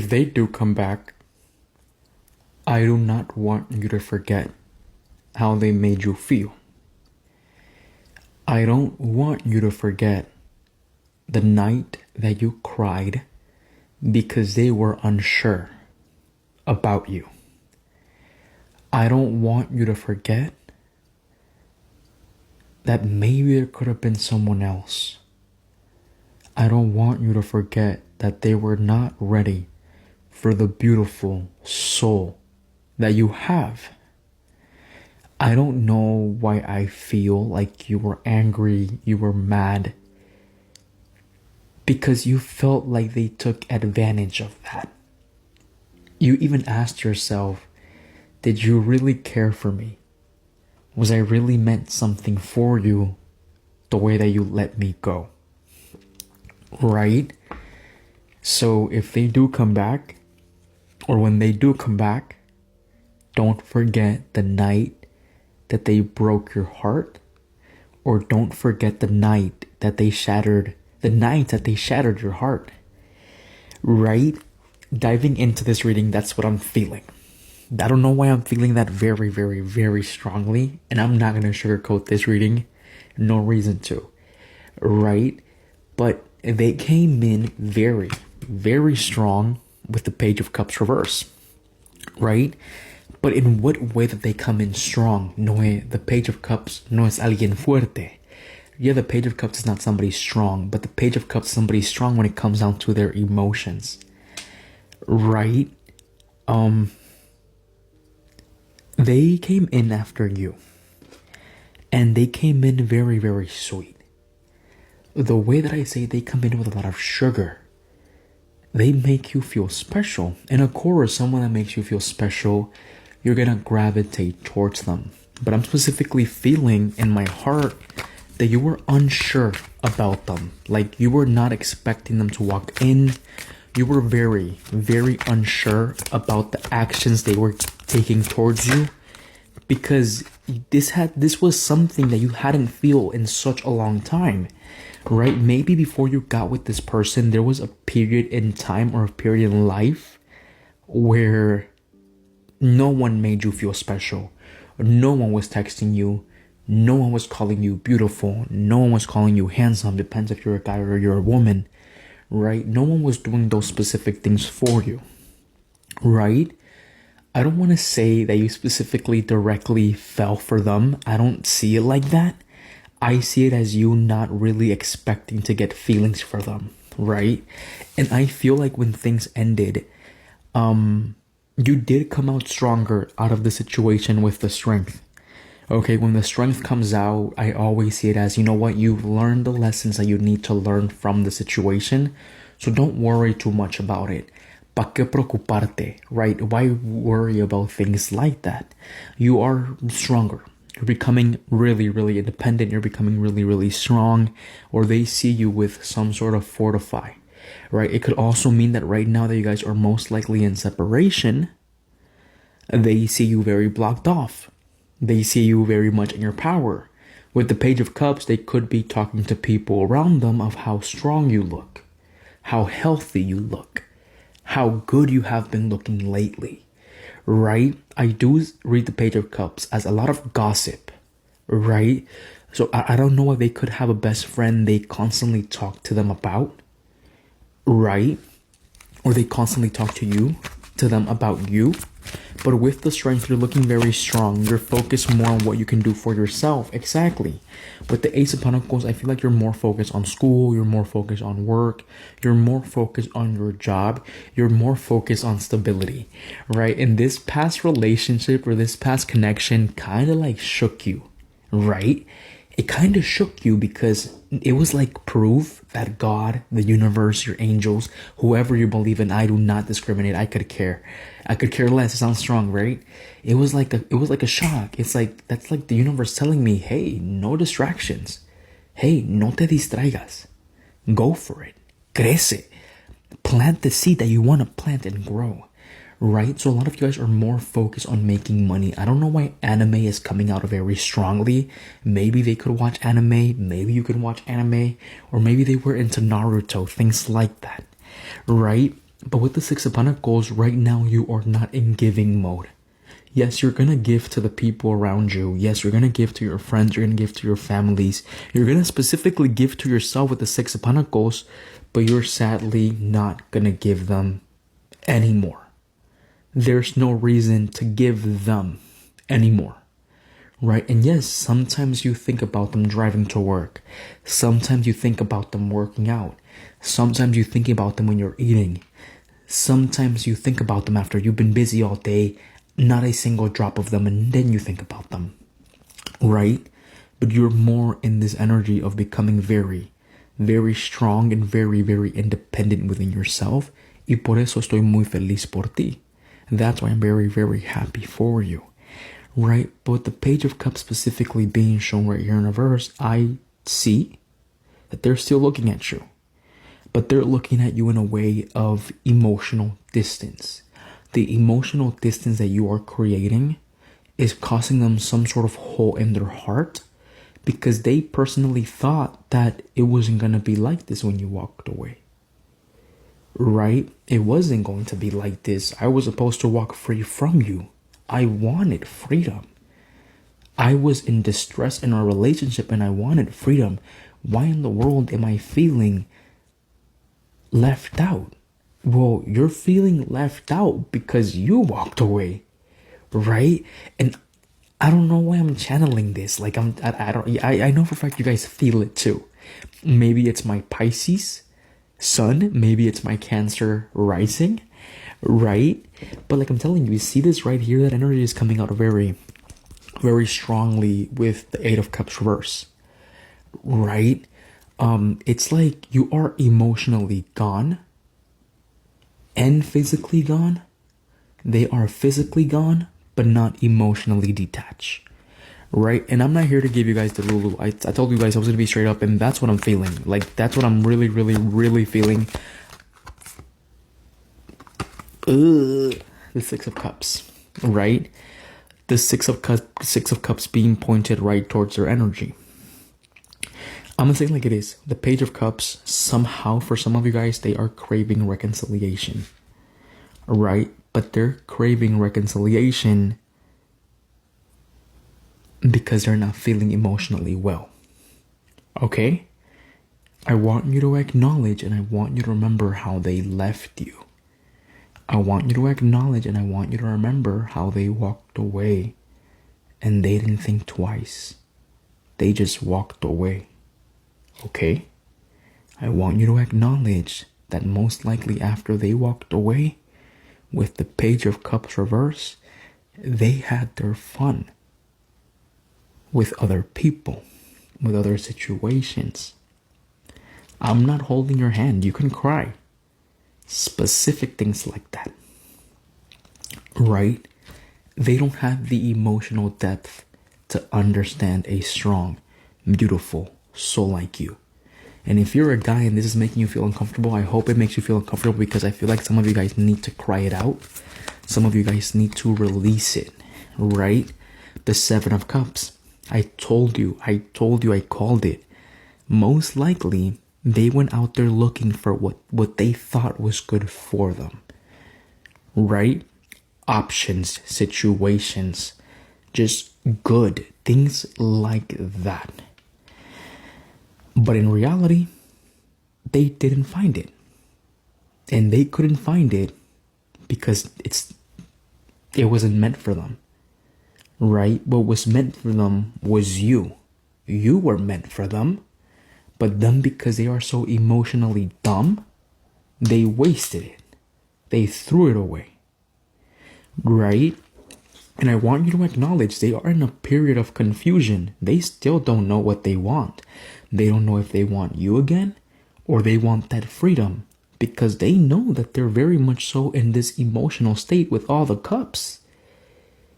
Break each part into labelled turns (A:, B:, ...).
A: if they do come back, I do not want you to forget how they made you feel. I don't want you to forget the night that you cried because they were unsure about you. I don't want you to forget that maybe there could have been someone else. I don't want you to forget that they were not ready for the beautiful soul that you have. I don't know why I feel like you were angry, you were mad, because you felt like they took advantage of that. You even asked yourself, did you really care for me? Was I really meant something for you the way that you let me go? Right? So if they do come back, or when they do come back, don't forget the night that they broke your heart, or don't forget the night that they shattered your heart. Right? Diving into this reading, that's what I'm feeling. I don't know why I'm feeling that very, very, very strongly, and I'm not going to sugarcoat this reading. No reason to. Right? But they came in very, very strong with the Page of Cups reverse. Right? But in what way that they come in strong? No, the Page of Cups no es alguien fuerte. Yeah, the Page of Cups is not somebody strong, but the Page of Cups is somebody strong when it comes down to their emotions. Right? They came in after you. And they came in very, very sweet. The way that I say they come in with a lot of sugar. They make you feel special. And of course, someone that makes you feel special, you're gonna gravitate towards them. But I'm specifically feeling in my heart that you were unsure about them. Like you were not expecting them to walk in. You were very, very unsure about the actions they were taking towards you, because this was something that you hadn't felt in such a long time, right? Maybe before you got with this person, there was a period in time or a period in life where no one made you feel special. No one was texting you. No one was calling you beautiful. No one was calling you handsome. Depends if you're a guy or you're a woman, right? No one was doing those specific things for you, right? I don't want to say that you specifically directly fell for them. I don't see it like that. I see it as you not really expecting to get feelings for them, right? And I feel like when things ended, you did come out stronger out of the situation with the strength. Okay, when the strength comes out, I always see it as, you know what, you've learned the lessons that you need to learn from the situation. So don't worry too much about it. ¿Pa qué preocuparte, right? Why worry about things like that? You are stronger. You're becoming really, really independent. You're becoming really, really strong. Or they see you with some sort of fortify, right? It could also mean that right now that you guys are most likely in separation, they see you very blocked off. They see you very much in your power. With the Page of Cups, they could be talking to people around them of how strong you look, how healthy you look, how good you have been looking lately, right? I do read the Page of Cups as a lot of gossip, right? So I don't know if they could have a best friend they constantly talk to them about, right? Or they constantly talk to them about you. But with the strength, you're looking very strong. You're focused more on what you can do for yourself. Exactly. With the Ace of Pentacles, I feel like you're more focused on school. You're more focused on work. You're more focused on your job. You're more focused on stability, right? And this past relationship or this past connection kind of like shook you, right? It kind of shook you because it was like proof that God, the universe, your angels, whoever you believe in, I do not discriminate. I could care less. It sounds strong, right? It was like a shock. It's like, that's like the universe telling me, hey, no distractions. Hey, no te distraigas. Go for it. Crece. Plant the seed that you want to plant and grow. Right? So a lot of you guys are more focused on making money. I don't know why anime is coming out very strongly. Maybe they could watch anime. Maybe you could watch anime. Or maybe they were into Naruto. Things like that. Right? But with the Six of Pentacles, right now you are not in giving mode. Yes, you're going to give to the people around you. Yes, you're going to give to your friends. You're going to give to your families. You're going to specifically give to yourself with the Six of Pentacles, but you're sadly not going to give them anymore. There's no reason to give them anymore. Right? And yes, sometimes you think about them driving to work. Sometimes you think about them working out. Sometimes you think about them when you're eating. Sometimes you think about them after you've been busy all day, not a single drop of them, and then you think about them. Right? But you're more in this energy of becoming very, very strong and very, very independent within yourself. Y por eso estoy muy feliz por ti. That's why I'm very, very happy for you. Right? But with the Page of Cups specifically being shown right here in reverse, I see that they're still looking at you. But they're looking at you in a way of emotional distance. The emotional distance that you are creating is causing them some sort of hole in their heart because they personally thought that it wasn't going to be like this when you walked away. Right? It wasn't going to be like this. I was supposed to walk free from you. I wanted freedom. I was in distress in our relationship and I wanted freedom. Why in the world am I feeling left out? Well, you're feeling left out because you walked away, right? And I don't know why I'm channeling this. Like I know for a fact you guys feel it too. Maybe it's my Pisces sun, maybe it's my Cancer rising, right? But like I'm telling you, you see this right here, that energy is coming out very, very strongly with the Eight of Cups reverse, right? It's like you are emotionally gone and physically gone. They are physically gone, but not emotionally detached, right? And I'm not here to give you guys the Lulu. I told you guys I was going to be straight up, and that's what I'm feeling. Like, that's what I'm really, really, really feeling. The Six of Cups, right? The Six of Cups being pointed right towards their energy. I'm gonna say it like it is. The Page of Cups, somehow for some of you guys, they are craving reconciliation, right? But they're craving reconciliation because they're not feeling emotionally well. Okay? I want you to acknowledge and I want you to remember how they left you. I want you to acknowledge and I want you to remember how they walked away and they didn't think twice. They just walked away. Okay? I want you to acknowledge that most likely after they walked away with the Page of Cups reverse, they had their fun with other people, with other situations. I'm not holding your hand. You can cry. Specific things like that. Right? They don't have the emotional depth to understand a strong, beautiful soul like you. And if you're a guy and this is making you feel uncomfortable, I hope it makes you feel uncomfortable because I feel like some of you guys need to cry it out. Some of you guys need to release it, right? The Seven of Cups. I told you, I called it. Most likely, they went out there looking for what they thought was good for them, right? Options, situations, just good, things like that. But in reality, they didn't find it. And they couldn't find it because it wasn't meant for them. Right? What was meant for them was you. You were meant for them. But them, because they are so emotionally dumb, they wasted it. They threw it away. Right? And I want you to acknowledge they are in a period of confusion. They still don't know what they want. They don't know if they want you again or they want that freedom, because they know that they're very much so in this emotional state with all the cups.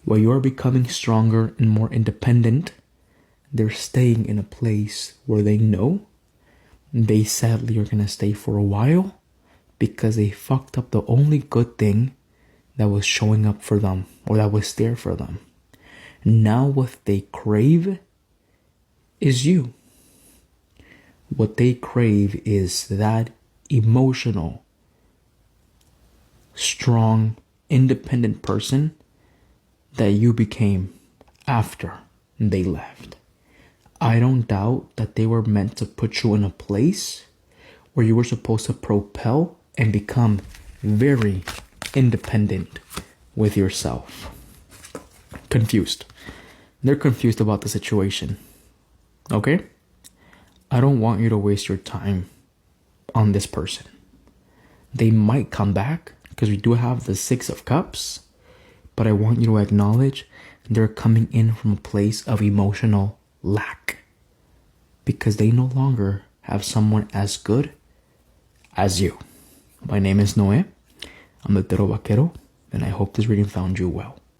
A: While you're becoming stronger and more independent, they're staying in a place where they know they sadly are going to stay for a while because they fucked up the only good thing that was showing up for them or that was there for them. Now what they crave is you. What they crave is that emotional strong, independent person that you became after they left. I don't doubt that they were meant to put you in a place where you were supposed to propel and become very independent with yourself. Confused. They're confused about the situation. Okay? I don't want you to waste your time on this person. They might come back because we do have the Six of Cups, but I want you to acknowledge they're coming in from a place of emotional lack because they no longer have someone as good as you. My name is Noe. I'm the Tarot Vaquero, and I hope this reading found you well.